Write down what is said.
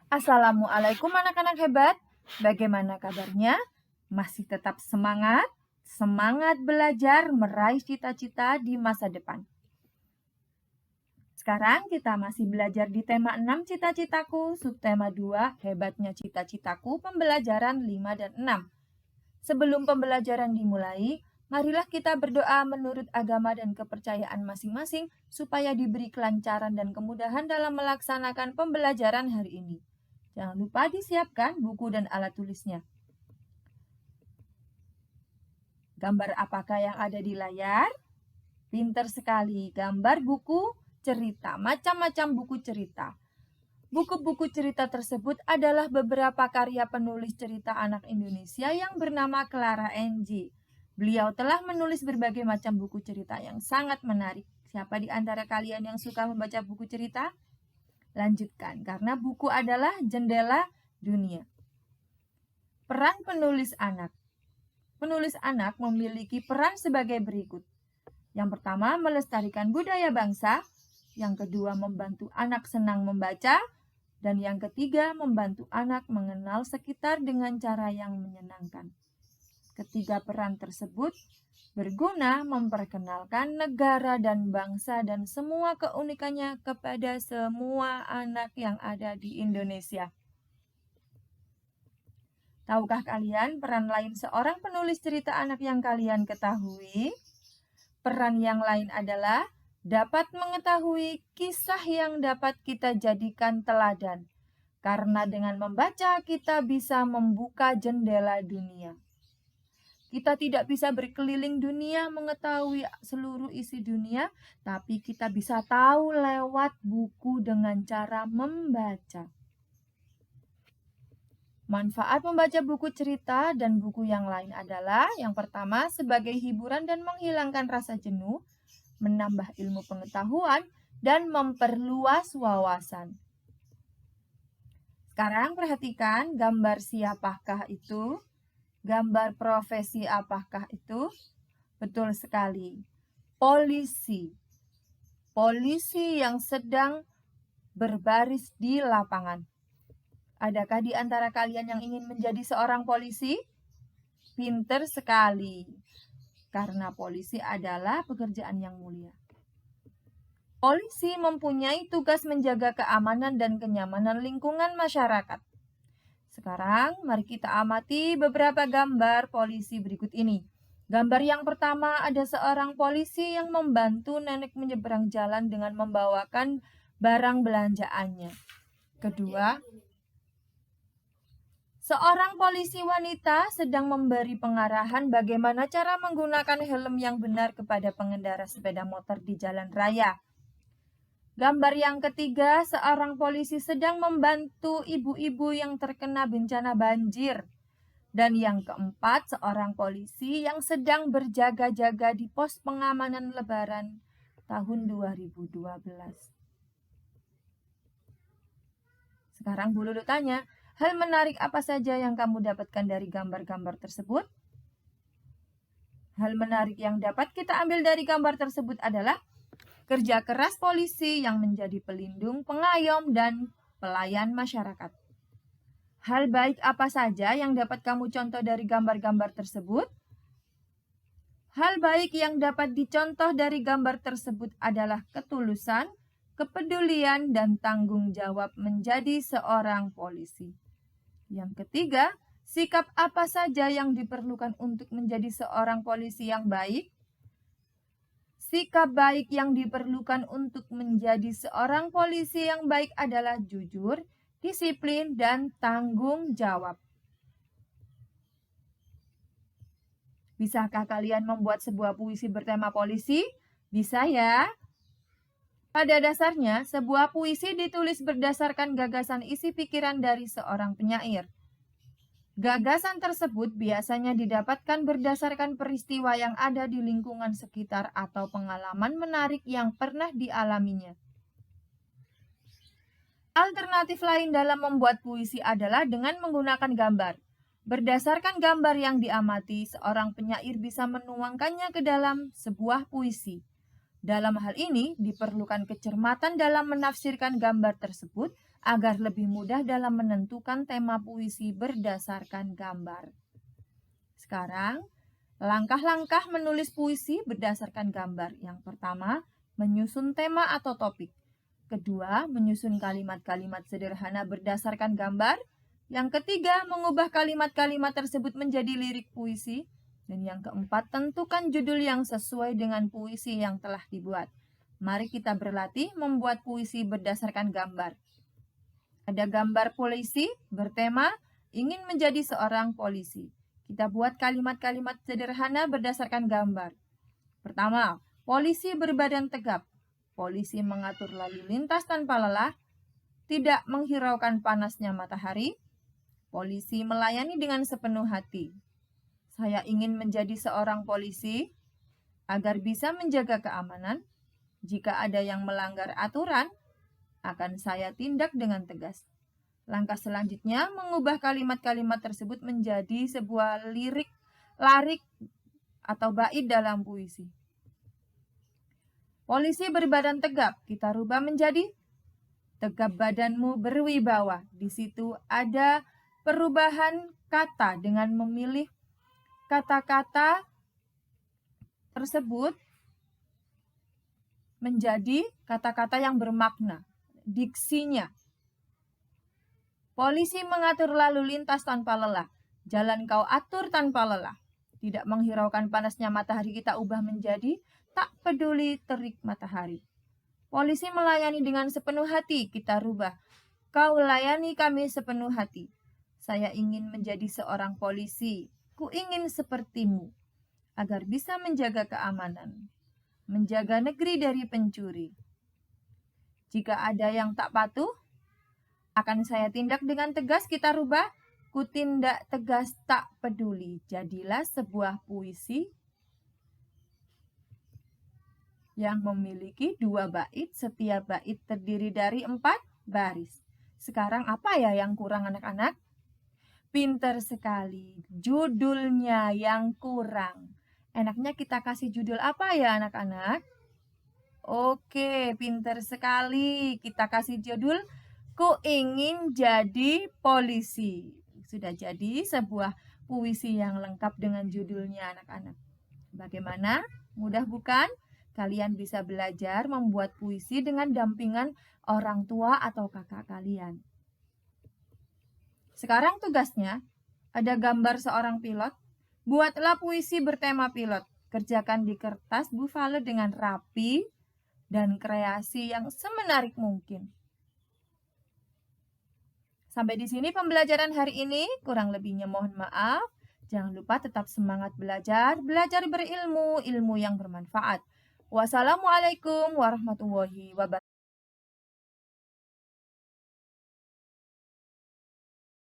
Assalamualaikum anak-anak hebat. Bagaimana kabarnya? Masih tetap semangat? Semangat belajar meraih cita-cita di masa depan. Sekarang kita masih belajar di tema 6 cita-citaku, subtema 2 hebatnya cita-citaku, pembelajaran 5 dan 6. Sebelum pembelajaran dimulai, marilah kita berdoa menurut agama dan kepercayaan masing-masing supaya diberi kelancaran dan kemudahan dalam melaksanakan pembelajaran hari ini. Jangan lupa disiapkan buku dan alat tulisnya. Gambar apakah yang ada di layar? Pinter sekali, gambar buku cerita, macam-macam buku cerita. Buku-buku cerita tersebut adalah beberapa karya penulis cerita anak Indonesia yang bernama Clara NG. Beliau telah menulis berbagai macam buku cerita yang sangat menarik. Siapa di antara kalian yang suka membaca buku cerita? Lanjutkan, karena buku adalah jendela dunia. Peran penulis anak. Penulis anak memiliki peran sebagai berikut. Yang pertama, melestarikan budaya bangsa. Yang kedua, membantu anak senang membaca. Dan yang ketiga, membantu anak mengenal sekitar dengan cara yang menyenangkan. Ketiga peran tersebut berguna memperkenalkan negara dan bangsa dan semua keunikannya kepada semua anak yang ada di Indonesia. Tahukah kalian peran lain seorang penulis cerita anak yang kalian ketahui? Peran yang lain adalah dapat mengetahui kisah yang dapat kita jadikan teladan. Karena dengan membaca kita bisa membuka jendela dunia. Kita tidak bisa berkeliling dunia mengetahui seluruh isi dunia, tapi kita bisa tahu lewat buku dengan cara membaca. Manfaat membaca buku cerita dan buku yang lain adalah yang pertama sebagai hiburan dan menghilangkan rasa jenuh, menambah ilmu pengetahuan, dan memperluas wawasan. Sekarang perhatikan gambar siapakah itu? Gambar profesi apakah itu? Betul sekali. Polisi. Polisi yang sedang berbaris di lapangan. Adakah di antara kalian yang ingin menjadi seorang polisi? Pinter sekali. Karena polisi adalah pekerjaan yang mulia. Polisi mempunyai tugas menjaga keamanan dan kenyamanan lingkungan masyarakat. Sekarang mari kita amati beberapa gambar polisi berikut ini. Gambar yang pertama ada seorang polisi yang membantu nenek menyeberang jalan dengan membawakan barang belanjaannya. Kedua, seorang polisi wanita sedang memberi pengarahan bagaimana cara menggunakan helm yang benar kepada pengendara sepeda motor di jalan raya. Gambar yang ketiga, seorang polisi sedang membantu ibu-ibu yang terkena bencana banjir. Dan yang keempat, seorang polisi yang sedang berjaga-jaga di pos pengamanan Lebaran tahun 2012. Sekarang Bu Lulu tanya, hal menarik apa saja yang kamu dapatkan dari gambar-gambar tersebut? Hal menarik yang dapat kita ambil dari gambar tersebut adalah kerja keras polisi yang menjadi pelindung, pengayom, dan pelayan masyarakat. Hal baik apa saja yang dapat kamu contoh dari gambar-gambar tersebut? Hal baik yang dapat dicontoh dari gambar tersebut adalah ketulusan, kepedulian, dan tanggung jawab menjadi seorang polisi. Yang ketiga, sikap apa saja yang diperlukan untuk menjadi seorang polisi yang baik? Sikap baik yang diperlukan untuk menjadi seorang polisi yang baik adalah jujur, disiplin, dan tanggung jawab. Bisakah kalian membuat sebuah puisi bertema polisi? Bisa ya. Pada dasarnya, sebuah puisi ditulis berdasarkan gagasan isi pikiran dari seorang penyair. Gagasan tersebut biasanya didapatkan berdasarkan peristiwa yang ada di lingkungan sekitar atau pengalaman menarik yang pernah dialaminya. Alternatif lain dalam membuat puisi adalah dengan menggunakan gambar. Berdasarkan gambar yang diamati, seorang penyair bisa menuangkannya ke dalam sebuah puisi. Dalam hal ini, diperlukan kecermatan dalam menafsirkan gambar tersebut agar lebih mudah dalam menentukan tema puisi berdasarkan gambar. Sekarang, langkah-langkah menulis puisi berdasarkan gambar. Yang pertama, menyusun tema atau topik. Kedua, menyusun kalimat-kalimat sederhana berdasarkan gambar. Yang ketiga, mengubah kalimat-kalimat tersebut menjadi lirik puisi. Dan yang keempat, tentukan judul yang sesuai dengan puisi yang telah dibuat. Mari kita berlatih membuat puisi berdasarkan gambar. Ada gambar polisi bertema ingin menjadi seorang polisi. Kita buat kalimat-kalimat sederhana berdasarkan gambar. Pertama, polisi berbadan tegap. Polisi mengatur lalu lintas tanpa lelah, tidak menghiraukan panasnya matahari. Polisi melayani dengan sepenuh hati. Saya ingin menjadi seorang polisi agar bisa menjaga keamanan. Jika ada yang melanggar aturan, akan saya tindak dengan tegas. Langkah selanjutnya, mengubah kalimat-kalimat tersebut menjadi sebuah larik atau bait dalam puisi. Polisi berbadan tegap, kita rubah menjadi tegap badanmu berwibawa. Di situ ada perubahan kata dengan memilih kata-kata tersebut menjadi kata-kata yang bermakna. Diksinya. Polisi mengatur lalu lintas tanpa lelah. Jalan kau atur tanpa lelah. Tidak menghiraukan panasnya matahari kita ubah menjadi tak peduli terik matahari. Polisi melayani dengan sepenuh hati kita rubah. Kau layani kami sepenuh hati. Saya ingin menjadi seorang polisi. Ku ingin sepertimu. Agar bisa menjaga keamanan. Menjaga negeri dari pencuri. Jika ada yang tak patuh, akan saya tindak dengan tegas kita rubah. Ku tindak tegas tak peduli. Jadilah sebuah puisi yang memiliki 2 bait. Setiap bait terdiri dari 4 baris. Sekarang apa ya yang kurang anak-anak? Pinter sekali. Judulnya yang kurang. Enaknya kita kasih judul apa ya anak-anak? Oke, pinter sekali. Kita kasih judul, Ku ingin jadi polisi. Sudah jadi sebuah puisi yang lengkap dengan judulnya anak-anak. Bagaimana? Mudah bukan? Kalian bisa belajar membuat puisi dengan dampingan orang tua atau kakak kalian. Sekarang tugasnya, ada gambar seorang pilot. Buatlah puisi bertema pilot. Kerjakan di kertas buffalo dengan rapi dan kreasi yang semenarik mungkin. Sampai di sini pembelajaran hari ini. Kurang lebihnya mohon maaf. Jangan lupa tetap semangat belajar. Belajar berilmu, ilmu yang bermanfaat. Wassalamualaikum warahmatullahi wabarakatuh.